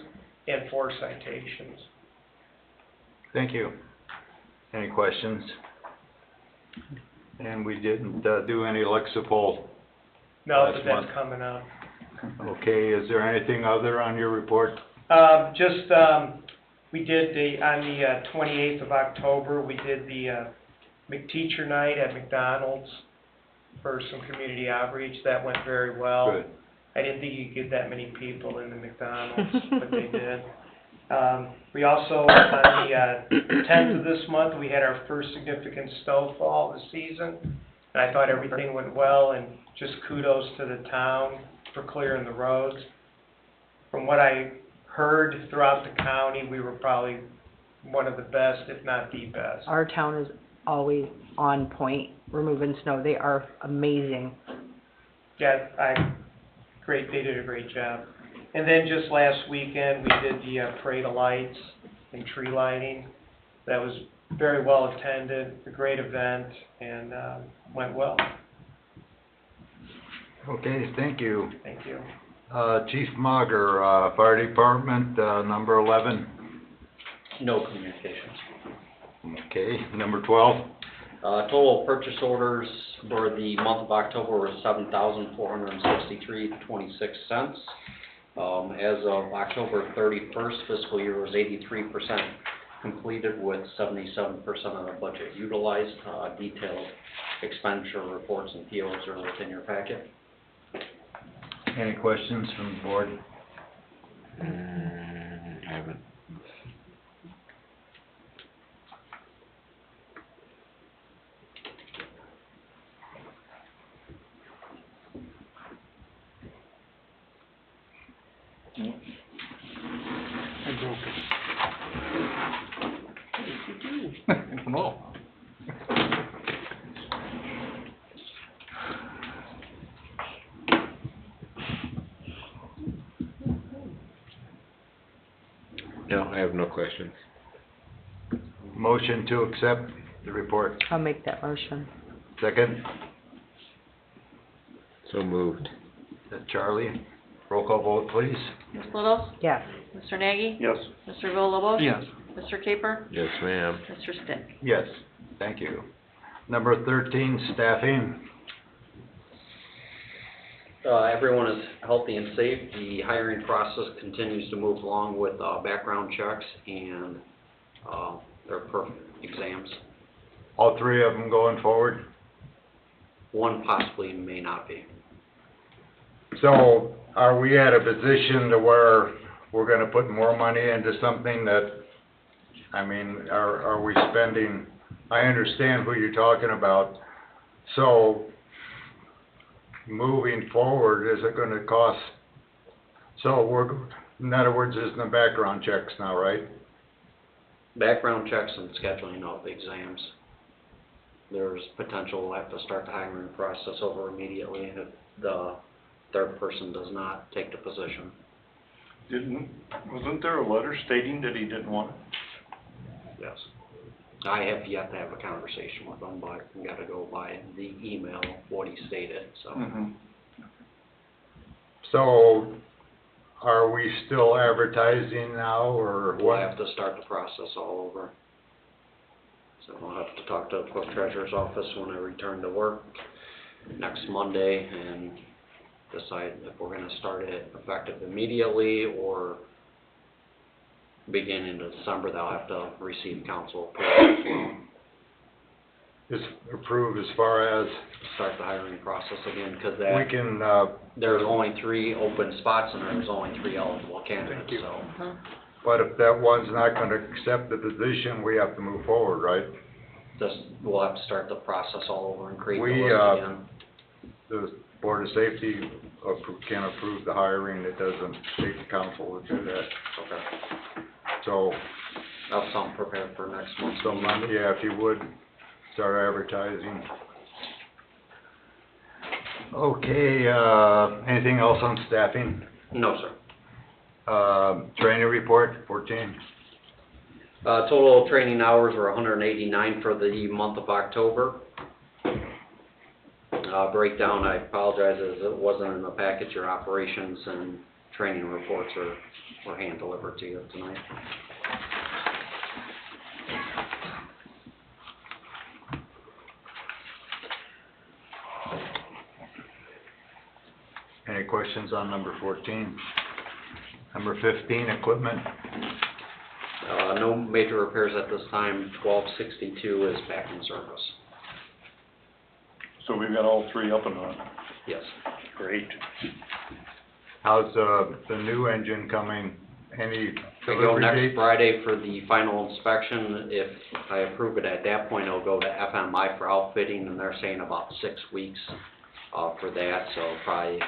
and 4 citations. Thank you. Any questions? And we didn't do any Lexipol. No, Last but that's month. coming up. Okay, is there anything other on your report? We did on the 28th of October, we did the McTeacher Night at McDonald's for some community outreach. That went very well. Good. I didn't think you could get that many people in the McDonald's, but they did. We also, on the 10th of this month, we had our first significant snowfall of the season. And I thought everything went well, and just kudos to the town for clearing the roads. From what I heard throughout the county, we were probably one of the best, if not the best. Our town is always on point removing snow. They are amazing. Yeah, they did a great job. And then just last weekend, we did the Parade of Lights and tree lighting. That was very well attended, a great event, and went well. Okay, thank you. Thank you. Chief Mager, Fire Department, number 11. No communications. Okay, number 12. Total purchase orders for the month of October were $7,463.26. As of October 31st, fiscal year was 83% completed with 77% of the budget utilized. Detailed expenditure reports and POs are within your packet. Any questions from the board? I haven't. I broke it. I don't know. No, I have no questions. Motion to accept the report. I'll make that motion. Second, So moved. Charlie. Roll call vote, please. Ms. Littles? Yes. Mr. Nagy? Yes. Mr. Villalobos? Yes. Mr. Caper? Yes, ma'am. Mr. Stick? Yes, thank you. Number 13, staffing. Everyone is healthy and safe. The hiring process continues to move along with background checks and their perf exams. All 3 of them going forward? One possibly may not be. So are we at a position to where we're gonna put more money into something that I mean, are we spending, I understand who you're talking about, so moving forward, is it gonna cost, so we're, in other words, there's no background checks now, right? Background checks and scheduling of exams. There's potential we'll have to start the hiring process over immediately if the third person does not take the position. Wasn't there a letter stating that he didn't want it? Yes. I have yet to have a conversation with him, but we gotta go by the email, what he stated, so. So, are we still advertising now, or We'll what? have to start the process all over. So I'll have to talk to the clerk treasurer's office when I return to work next Monday and decide if we're gonna start it effective immediately or beginning of December. They'll have to receive council approval as well. Is approved as far as, Start the hiring process again, because we that, can, there's only 3 open spots and there's only 3 eligible candidates, so. but if that one's not gonna accept the position, we have to move forward, right? Just, we'll have to start the process all over and create the We, list again. The Board of Safety can approve the hiring, it doesn't take the council to do that. Okay. So, I'll have something prepared for next month. so Monday, yeah, if you would, start advertising. Okay, anything else on staffing? No, sir. Training report, 14. Total training hours were 189 for the month of October. Breakdown, I apologize, as it wasn't in the package. Your operations and training reports were hand delivered to you tonight. Any questions on number 14? Number 15, equipment. No major repairs at this time. 1262 is back in service. So we've got all 3 up and running. Yes. Great. How's the new engine coming? Any I go delivery next date? Friday for the final inspection. If I approve it at that point, it'll go to FMI for outfitting, and they're saying about 6 weeks for that, so probably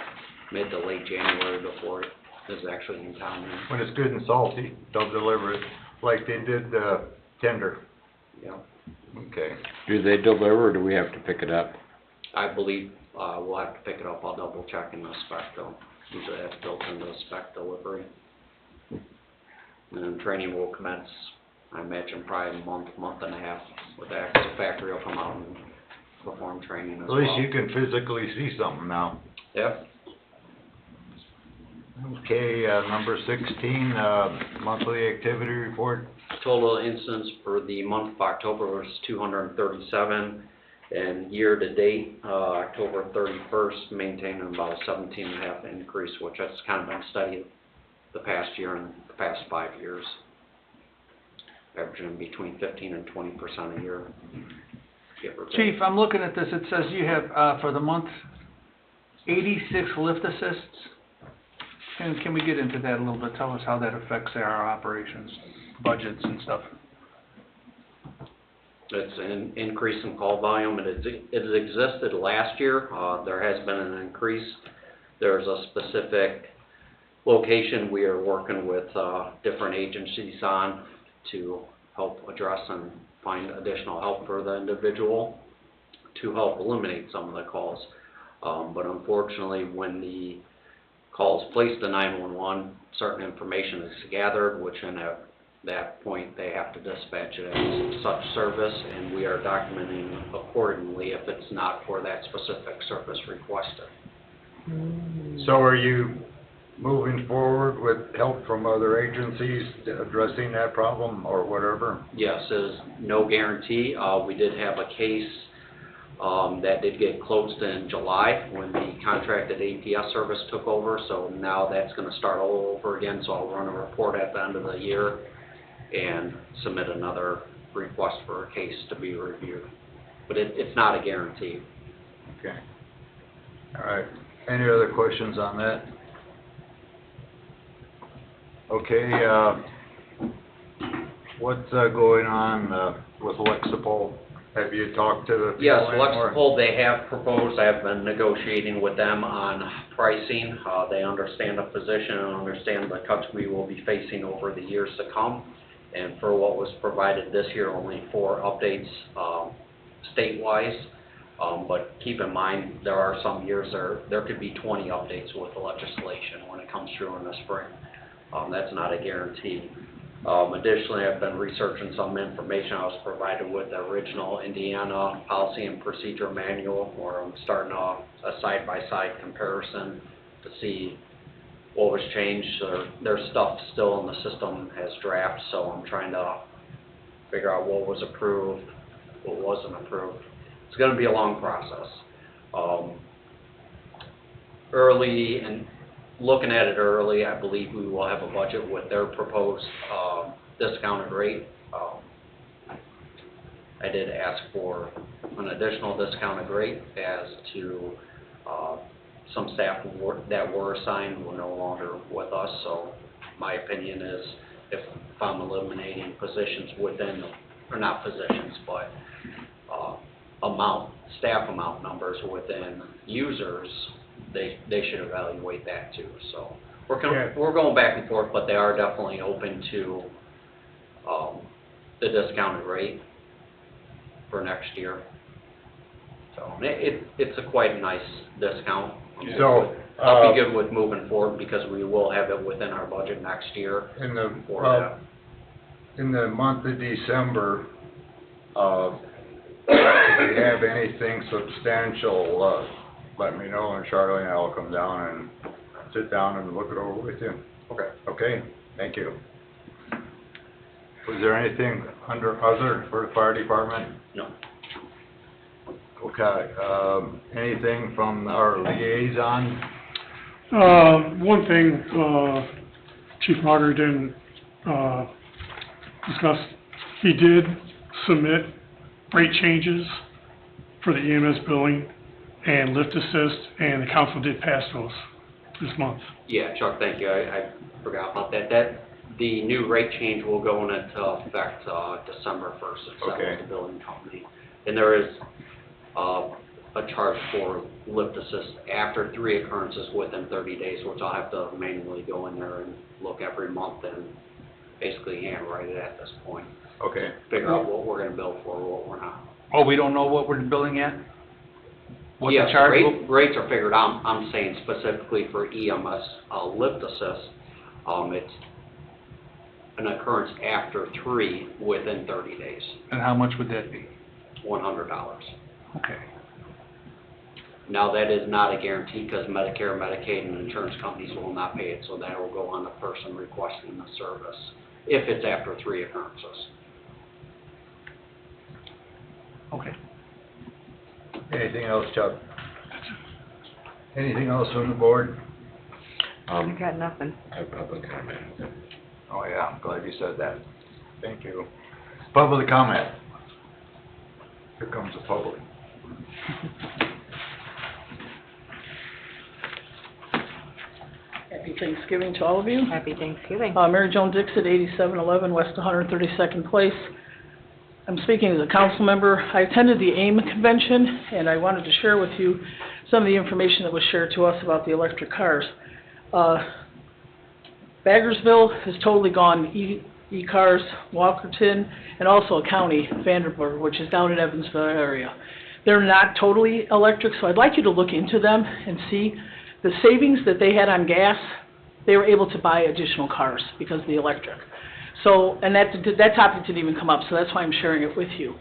mid to late January before it is actually in town. When it's good and salty, they'll deliver it, like they did the tender. Yeah. Okay. Do they deliver or do we have to pick it up? I believe we'll have to pick it up. I'll double check in the spec though. Usually that's built into the spec delivery. And then training will commence, I imagine, probably a month and a half with that, 'cause the factory will come out and perform training as At well. least you can physically see something now. Yep. Okay, number 16, monthly activity report. Total incidents for the month of October was 237, and year-to-date, October 31st, maintaining about a 17.5 increase, which has kind of been steady the past year and the past 5 years, averaging between 15 and 20% a year, give or take. Chief, I'm looking at this, it says you have, for the month, 86 lift assists. Can we get into that a little bit? Tell us how that affects our operations, budgets and stuff. It's an increase in call volume. It has existed last year. There has been an increase. There's a specific location we are working with different agencies on to help address and find additional help for the individual to help eliminate some of the calls. But unfortunately, when the calls placed to 911, certain information is gathered, which in that point they have to dispatch it as such service, and we are documenting accordingly if it's not for that specific service requested. So are you moving forward with help from other agencies addressing that problem or whatever? Yes, there's no guarantee. We did have a case that did get closed in July when the contracted APS service took over, so now that's going to start all over again, so I'll run a report at the end of the year and submit another request for a case to be reviewed. But it's not a guarantee. Okay. All right. Any other questions on that? Okay, what's going on, with Lexipol? Have you talked to the people Yes, anymore? Lexipol, they have proposed, I have been negotiating with them on pricing. They understand the position and understand the cuts we will be facing over the years to come. And for what was provided this year, only 4 updates, state-wise. But keep in mind, there are some years there could be 20 updates with the legislation when it comes through in the spring. That's not a guarantee. Additionally, I've been researching some information I was provided with the original Indiana Policy and Procedure Manual, where I'm starting a side-by-side comparison to see what was changed. There's stuff still in the system as draft, so I'm trying to figure out what was approved, what wasn't approved. It's gonna be a long process. Early, and looking at it early, I believe we will have a budget with their proposed, discounted rate. I did ask for an additional discounted rate as to, some staff that were assigned were no longer with us, so my opinion is if I'm eliminating positions within, or not positions, but, staff amount numbers within users, they should evaluate that too, so. We're going back and forth, but they are definitely open to, the discounted rate for next year. So, it's a quite nice discount. So, I'll be good with moving forward because we will have it within our budget next year in the, for that. in the month of December, if you have anything substantial, let me know, and Charlie and I will come down and sit down and look it over with you. Okay. Okay, thank you. Was there anything under other for the fire department? No. Okay, anything from our liaison? One thing, Chief Maugher didn't, discuss, he did submit rate changes for the EMS billing and lift assist, and the council did pass those this month. Yeah, Chuck, thank you. I forgot about that. The new rate change will go into effect, December 1st. It's set with the billing company. And there is, a charge for lift assist after 3 occurrences within 30 days, which I'll have to manually go in there and look every month and basically handwrite it at this point. Okay. Figure out what we're gonna bill for, what we're not. Oh, we don't know what we're billing at? What the Yes, charge will? rates are figured out. I'm saying specifically for EMS, lift assist, it's an occurrence after 3 within 30 days, And how much would that be? $100. Okay. Now, that is not a guarantee because Medicare, Medicaid, and insurance companies will not pay it, so that will go on the person requesting the service, if it's after 3 occurrences. Okay. Anything else, Chuck? Anything else from the board? I got nothing. I have public comment. Oh, yeah, I'm glad you said that. Thank you. Public comment. Here comes the public. Happy Thanksgiving to all of you. Happy Thanksgiving. Mary Joan Dixon, 8711 West 132nd Place. I'm speaking as a council member. I attended the AIM convention, and I wanted to share with you some of the information that was shared to us about the electric cars. Baggersville has totally gone e-cars, Walkerton, and also a county, Vanderburg, which is down in Evansville area. They're not totally electric, so I'd like you to look into them and see the savings that they had on gas. They were able to buy additional cars because of the electric. So, and that topic didn't even come up, so that's why I'm sharing it with you.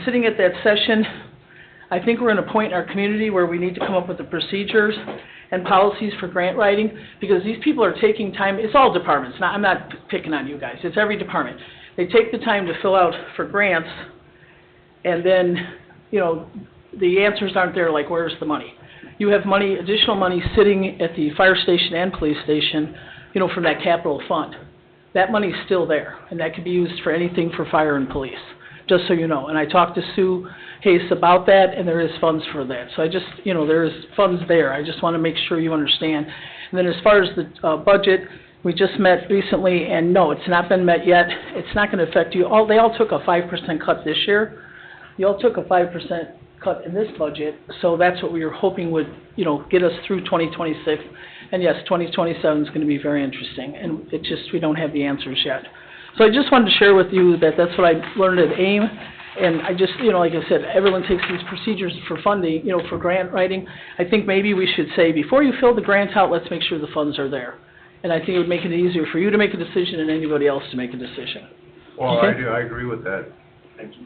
Sitting at that session, I think we're in a point in our community where we need to come up with the procedures and policies for grant writing, because these people are taking time. It's all departments. I'm not picking on you guys. It's every department. They take the time to fill out for grants, and then, you know, the answers aren't there, like where's the money? You have money, additional money sitting at the fire station and police station, you know, from that capital fund. That money's still there, and that can be used for anything for fire and police, just so you know. And I talked to Sue Hayes about that, and there is funds for that. So I just, you know, there is funds there. I just want to make sure you understand. And then as far as the budget, We just met recently, and no, it's not been met yet. It's not gonna affect you. They all took a 5% cut this year. You all took a 5% cut in this budget, so that's what we were hoping would, get us through 2026. And yes, 2027 is gonna be very interesting, and it just, we don't have the answers yet. So I just wanted to share with you that that's what I learned at AIM, and I just, like I said, everyone takes these procedures for funding, for grant writing. I think maybe we should say, before you fill the grants out, let's make sure the funds are there. And I think it would make it easier for you to make a decision and anybody else to make a decision. Well, Okay. I agree with that.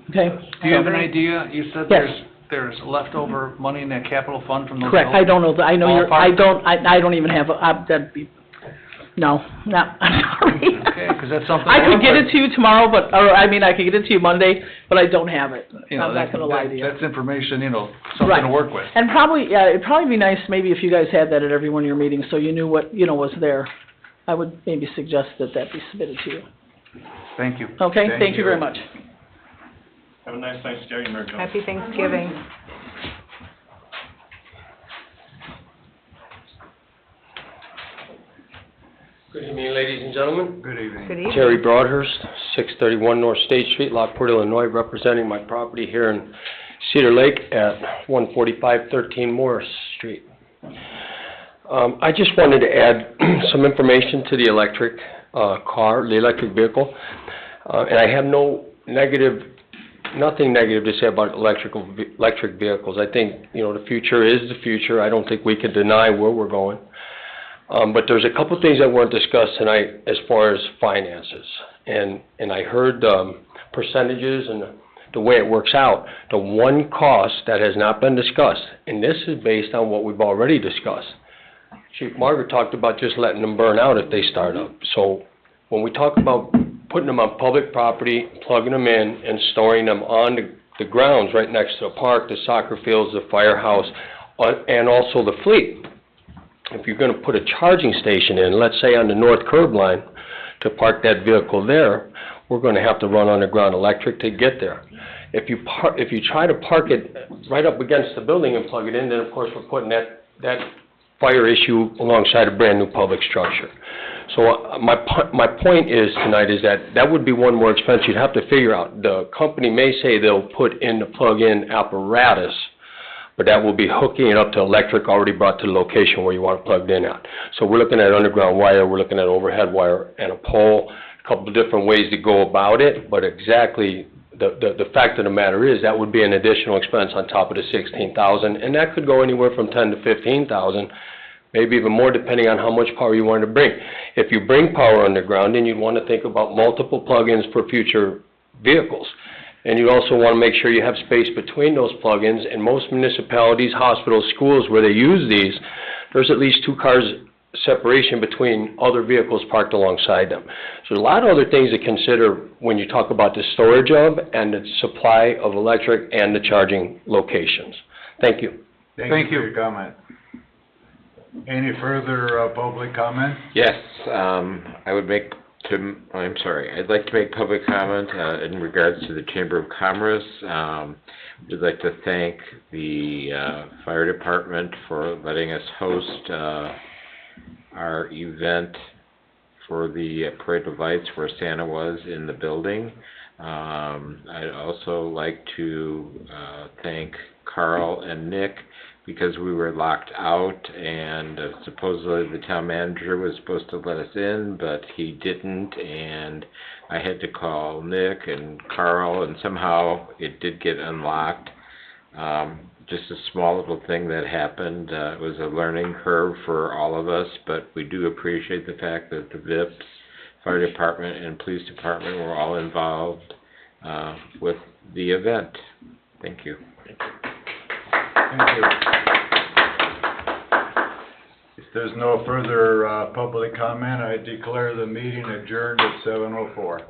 Okay? Do you have an idea? You said Yes. there's leftover money in that capital fund from those Correct, I don't know, I know you're, Ballpark? I don't even have, that'd be, no, I'm sorry. Okay, 'cause that's something. I could get it to you tomorrow, I could get it to you Monday, but I don't have it. You know, I'm not gonna lie to you. That's information, something Right. to work with. And probably, yeah, it'd probably be nice maybe if you guys had that at every one of your meetings, so you knew what, was there. I would maybe suggest that that be submitted to you. Thank you. Okay, Thank thank you you. very much. Have a nice Thanksgiving, Mary Jo. Happy Thanksgiving. Good evening, ladies and gentlemen. Good evening. Good evening. Terry Broadhurst, 631 North State Street, Lockport, Illinois, representing my property here in Cedar Lake at 14513 Morris Street. I just wanted to add some information to the electric car, the electric vehicle. And I have nothing negative to say about electric vehicles. I think, the future is the future. I don't think we can deny where we're going. But there's a couple things that weren't discussed tonight as far as finances. And I heard percentages and the way it works out. The one cost that has not been discussed, and this is based on what we've already discussed. Chief Margaret talked about just letting them burn out if they start up. So when we talk about putting them on public property, plugging them in, and storing them on the grounds right next to the park, the soccer fields, the firehouse, and also the fleet. If you're going to put a charging station in, let's say on the north curb line, to park that vehicle there, we're going to have to run underground electric to get there. If you try to park it right up against the building and plug it in, then of course we're putting that fire issue alongside a brand new public structure. So my point is tonight is that would be one more expense you'd have to figure out. The company may say they'll put in the plug-in apparatus, but that will be hooking it up to electric already brought to the location where you want it plugged in at. So we're looking at underground wire, we're looking at overhead wire and a pole, a couple of different ways to go about it, but exactly the fact of the matter is that would be an additional expense on top of the $16,000, and that could go anywhere from $10,000 to $15,000, maybe even more depending on how much power you want to bring. If you bring power underground, then you'd want to think about multiple plug-ins for future vehicles. And you also want to make sure you have space between those plug-ins. In most municipalities, hospitals, schools where they use these, there's at least 2 cars separation between other vehicles parked alongside them. So there's a lot of other things to consider when you talk about the storage of and the supply of electric and the charging locations. Thank you. Thank you for your comment. Any further public comment? Yes, I'd like to make public comment in regards to the Chamber of Commerce. We'd like to thank the fire department for letting us host our event for the Parade of Lights where Santa was in the building. I'd also like to thank Carl and Nick because we were locked out and supposedly the town manager was supposed to let us in, but he didn't, and I had to call Nick and Carl, and somehow it did get unlocked. Just a small little thing that happened. It was a learning curve for all of us, but we do appreciate the fact that the VIPS, fire department, and police department were all involved with the event. Thank you. Thank you. If there's no further public comment, I declare the meeting adjourned at 7:04.